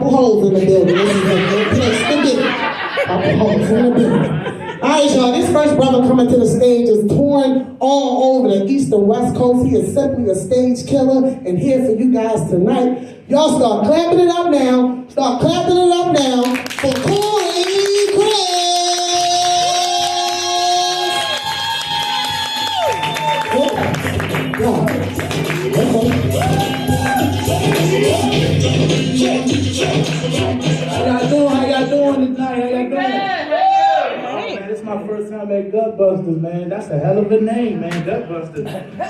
holes in the building. This is holes in the building. All right, y'all. This first brother coming to the stage is touring all over the East and West Coast. He is simply a stage killer and here for you guys tonight. Y'all start clapping it up now. Start clapping it up now for Corey Chris. How y'all doing tonight? How y'all doing? Man, this is my first time at Gutbusters, man. That's a hell of a name, man, Gutbusters.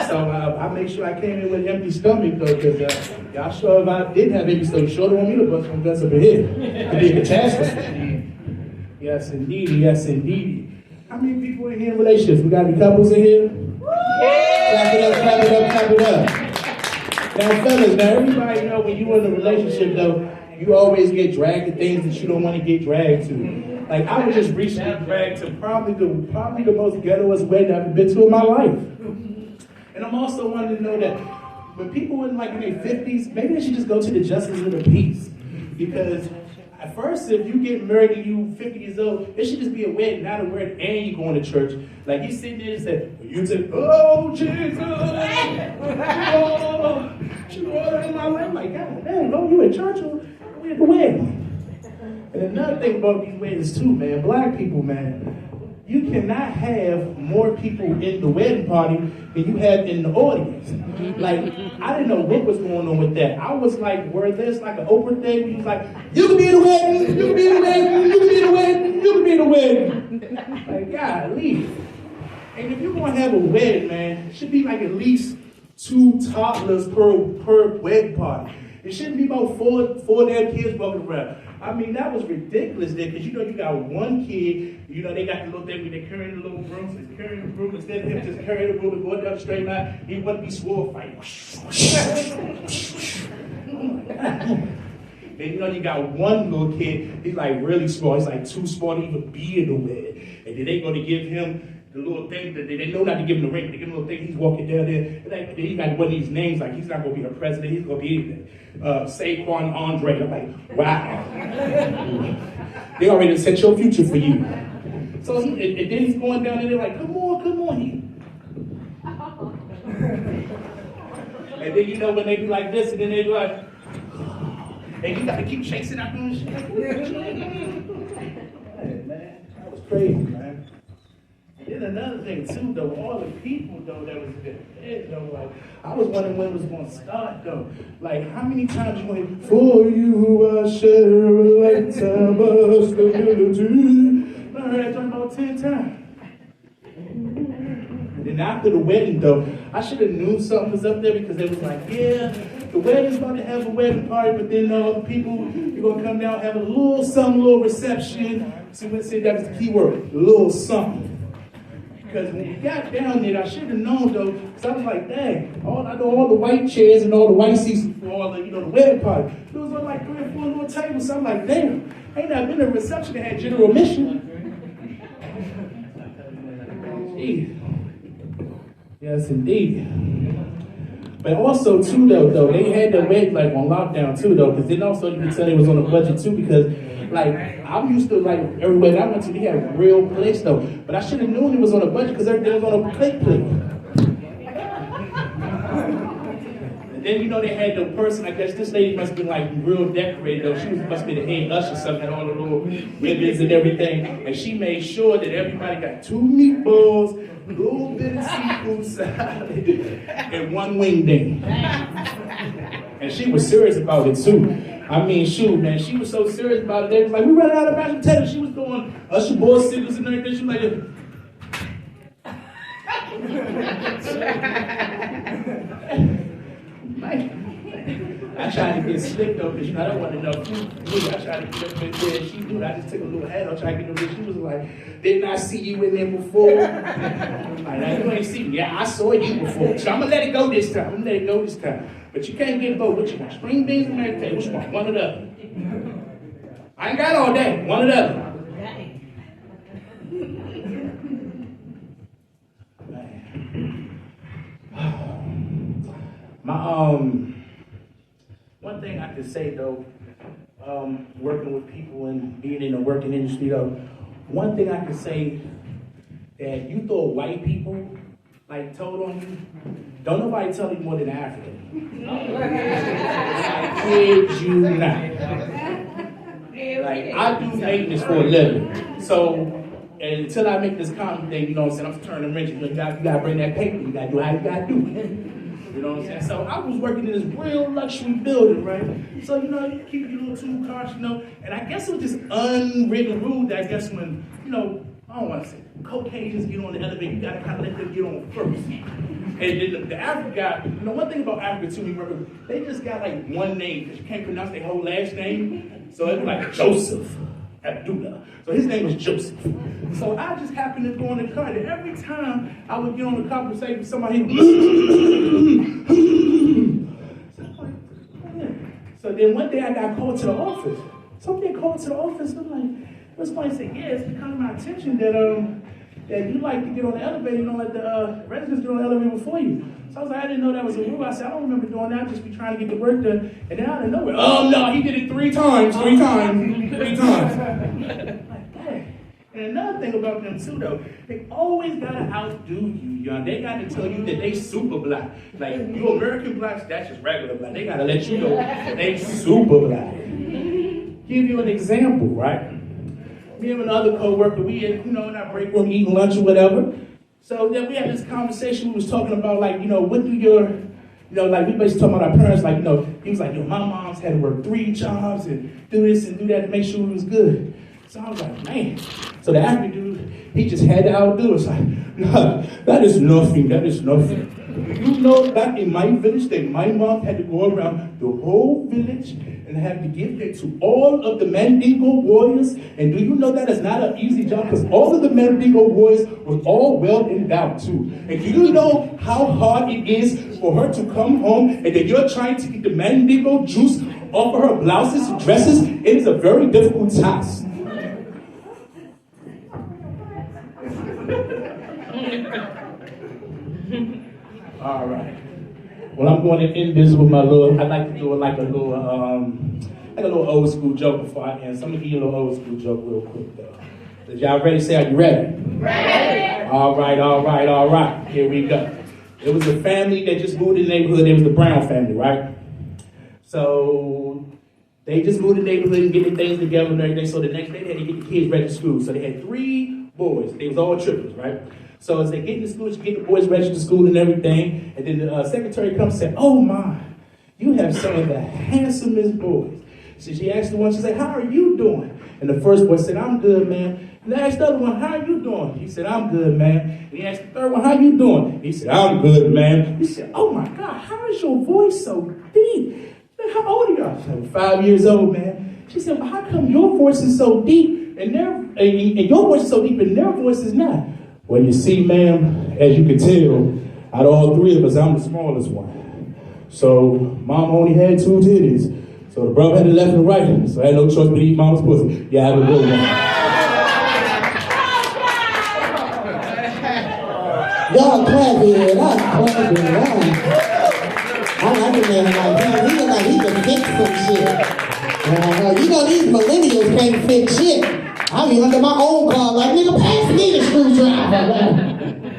So I make sure I came in with an empty stomach, though, because y'all sure if I didn't have empty stomach, sure don't want me to bust some guts up in here. It'd be a catastrophe. Yes, indeed. Yes, indeed. How many people in here in relationships? We got any couples in here? Clap it up, clap it up, clap it up. Now, fellas, now everybody know when you in a relationship, though, you always get dragged to things that you don't want to get dragged to. Like, I was just recently dragged to probably the most ghettoest wedding I've ever been to in my life. And I'm also wanting to know that when people in their 50s, maybe they should just go to the Justice of the Peace. Because at first, if you get married and you 50 years old, it should just be a wedding, not a wedding, and you going to church. Like, you sitting there and say, you say, oh, Jesus, oh, you order in my life. I'm like, God damn, no, you in church or we at the wedding? And another thing about these weddings too, man, black people, man, you cannot have more people in the wedding party than you have in the audience. Like, I didn't know what was going on with that. I was like, where there's like an Oprah thing where you was like, you can be in the wedding, you can be in the wedding, you can be in the wedding, you can be in the wedding. Like, God, leave. And if you're gonna have a wedding, man, it should be like at least 2 toddlers per wedding party. It shouldn't be about four damn kids walking around. I mean, that was ridiculous there, because you got one kid, they got the little thing where they're carrying the little broom, so he's carrying the broom, instead of him just carrying the broom and going down the straight line, he wanted to be sword fighting. And you got one little kid, he's like really small, he's like too small to even be in the wedding. And then they're gonna give him the little thing that they know not to give him the ring, but they give him a little thing, he's walking down there, and then he got one of these names, like he's not gonna be a president, he's gonna be anything. Saquon Andre. I'm like, wow. They already set your future for you. So and then he's going down there like, come on. And then when they do like this, and then they do like, and you gotta keep chasing after him and shit. Hey, man, that was crazy, man. And then another thing too, though, all the people though that was there, though, like, I was wondering when it was gonna start though. Like, how many times you went, for you I share a lifetime of stability. I heard that talking about 10 times. And then after the wedding though, I should have knew something was up there, because they was like, yeah, the wedding's about to have a wedding party, but then the people, you're gonna come down, have a little reception. See, that was the key word, a little something. Because when we got down there, I should have known though, because I was like, dang, I know all the white chairs and all the white seats for all the, the wedding party. There was on like 3 or 4 little tables, so I'm like, damn, ain't that been a reception that had general admission? Yes, indeed. But also too though, they had the wedding like on lockdown too though, because then also you can tell they was on a budget too, because like, I'm used to, like, every wedding I went to, they had real plates, though. But I should have known it was on a budget, because everything was on a plate. And then, they had the person, I guess this lady must have been, like, real decorated, though. She must be the head usher or something, had all the little ribbons and everything. And she made sure that everybody got 2 meatballs, a little bit of seafood salad, and 1 wing ding. And she was serious about it, too. I mean, shoot, man, she was so serious about it. They was like, we running out of mashed potatoes. She was doing Usher Boy signals and everything. She was like, I tried to get slick though, because I don't want to know food. I tried to get up in there, and she knew it. I just took a little hat off, tried to get her. She was like, didn't I see you in there before? I'm like, now you ain't seen me. Yeah, I saw you before. So I'm gonna let it go this time. But you can't get both. What you want? String beans and everything. Which one? One or the other. I ain't got all day. One or the other. My one thing I could say though, working with people and being in the working industry, though, one thing I can say that you throw white people like told on you, don't nobody tell you more than African. I kid you not. Like, I do maintenance for a living. So, and until I make this comment thing, you know what I'm saying, I'm turning wrenches. You gotta bring that paper, you gotta do how you gotta do. You know what I'm saying? So I was working in this real luxury building, right? So, you know, you keep your little 2 cars, you know, and I guess it was this unwritten rule that I guess when, you know, I don't want to say, Caucasians get on the elevator, you gotta kind of let them get on first. And then the African guy, you know, one thing about Africa too, we work with, they just got like one name, because you can't pronounce their whole last name. So it was like Joseph Abdullah. So his name was Joseph. So I just happened to go in the car, and every time I would get on the conversation with somebody, so then one day I got called to the office. Somebody called to the office, I'm like, somebody said, yeah, it's become my attention that you like to get on the elevator, you don't let the residents get on the elevator before you. So I was like, I didn't know that was a rule. I said, I don't remember doing that, I'd just be trying to get the work done. And then out of nowhere, oh no, he did it 3 times. Like, dang. And another thing about them too though, they always gotta outdo you, young. They gotta tell you that they super black. Like, you American blacks, that's just regular black. They gotta let you know they super black. Give you an example, right? Me and another co-worker, we had, you know, in our break room eating lunch or whatever. So then we had this conversation, we was talking about like, you know, what do your, you know, like we basically talking about our parents, like, you know, he was like, yo, my mom's had to work 3 jobs and do this and do that to make sure it was good. So I was like, man. So the African dude, he just had to outdo us. Like, nah, that is nothing, that is nothing. You know, back in my village, that my mom had to go around the whole village and have to give it to all of the Mandingo warriors. And do you know that is not an easy job? Because all of the Mandingo warriors were all well endowed too. And do you know how hard it is for her to come home and that you're trying to get the Mandingo juice off of her blouses and dresses? It is a very difficult task. All right. Well, I'm going to end this with my little, I like to do like a little old school joke before I end. So I'm going to give you a little old school joke real quick though. Is y'all ready? Say, are you ready? Ready. All right. Here we go. It was a family that just moved in the neighborhood. It was the Brown family, right? So they just moved in the neighborhood and getting things together and everything. So the next day they had to get the kids ready to school. So they had 3 boys. They was all triplets, right? So as they get to school, she get the boys registered to school and everything. And then the secretary comes and said, oh my, you have some of the handsomest boys. So she asked the one, she said, how are you doing? And the first boy said, I'm good, man. And they asked the other one, how are you doing? He said, I'm good, man. And he asked the third one, how you doing? He said, I'm good, man. He said, oh my God, how is your voice so deep? How old are you? I said, 5 years old, man. She said, well, how come your voice is so deep and your voice is so deep and their voice is not? Well, you see, ma'am, as you can tell, out of all 3 of us, I'm the smallest one. So mom only had 2 titties. So the brother had the left and right. So I had no choice but to eat mama's pussy. Yeah, have a good one. Y'all clap it up, clap it up. I like a man like him. He look like he can fix some shit. You know these millennials can't fix shit. I be under my own car like, nigga, pass me the screwdriver.